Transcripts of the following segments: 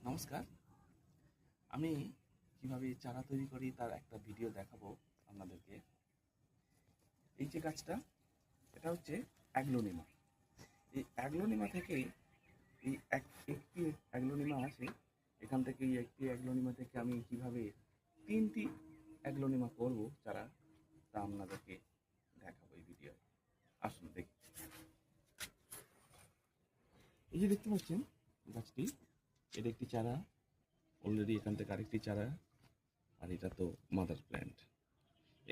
নমস্কার। আমি কিভাবে চারা তৈরি করি তার একটা ভিডিও দেখাবো আপনাদেরকে। এই যে গাছটা, এটা হচ্ছে অ্যাগ্লোনিমা। এই অ্যাগ্লোনিমা থেকে একটি অ্যাগ্লোনিমা আছে। এখান থেকে এই একটি অ্যাগ্লোনিমা থেকে আমি কিভাবে 3টি অ্যাগ্লোনিমা করব চারা, তা আপনাদেরকে দেখাবো এই ভিডিও। আসুন দেখি। এই যে দেখতে পাচ্ছেন গাছটি, এর একটি চারা অলরেডি, এখান থেকে আরেকটি চারা, আর এটা তো মাদার প্ল্যান্ট।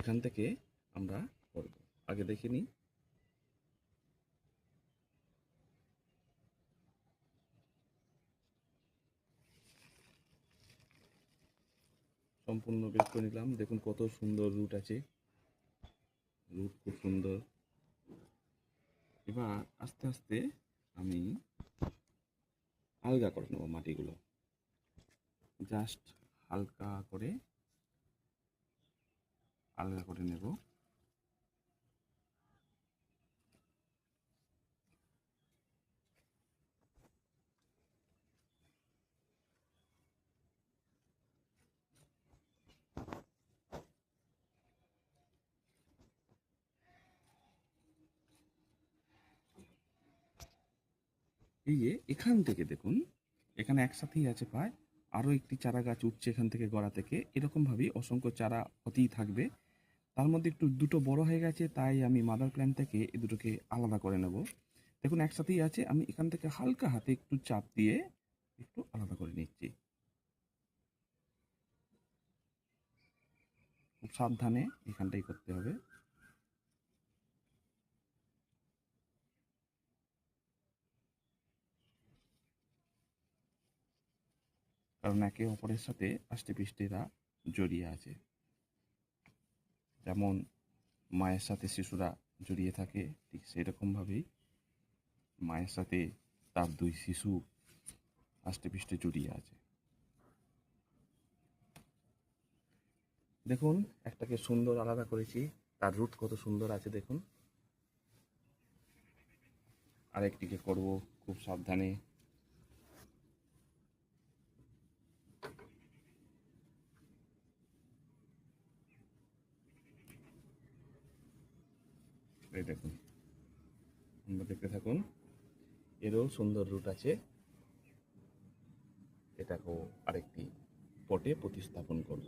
এখান থেকে আমরা করব। আগে দেখে নিই। সম্পূর্ণ বের করে নিলাম। দেখুন কত সুন্দর রুট আছে, রুট খুব সুন্দর। এবার আস্তে আস্তে আমি আলগা করে নেব মাটিগুলো, জাস্ট হালকা করে আলগা করে নেব। এই যে এখান থেকে দেখুন, এখানে একসাথেই আছে প্রায়, আরও একটি চারা গাছ উঠছে এখান থেকে, গোড়া থেকে। এরকমভাবেই অসংখ্য চারা হতেই থাকবে। তার মধ্যে একটু দুটো বড় হয়ে গেছে, তাই আমি মাদার প্ল্যান্ট থেকে এই দুটোকে আলাদা করে নেব। দেখুন একসাথেই আছে, আমি এখান থেকে হালকা হাতে একটু চাপ দিয়ে একটু আলাদা করে নিচ্ছি। খুব সাবধানে এখানটাই করতে হবে। কারণ একে অপরের সাথে আষ্টেপৃষ্টে এরা জড়িয়ে আছে। যেমন মায়ের সাথে শিশুরা জড়িয়ে থাকে, ঠিক সেরকমভাবেই মায়ের সাথে তার দুই শিশু আষ্টেপৃষ্টে জড়িয়ে আছে। দেখুন একটাকে সুন্দর আলাদা করেছি, তার রুট কত সুন্দর আছে দেখুন। আরেকটিকে করব খুব সাবধানে। এই দেখুন, আমরা দেখতে থাকুন। এরও সুন্দর রুট আছে। এটাকেও আরেকটি পটে প্রতিস্থাপন করব।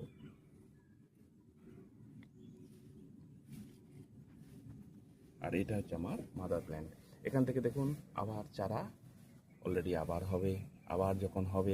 আর এটা হচ্ছে আমার মাদার প্ল্যান্ট। এখান থেকে দেখুন আবার চারা অলরেডি আবার হবে। আবার যখন হবে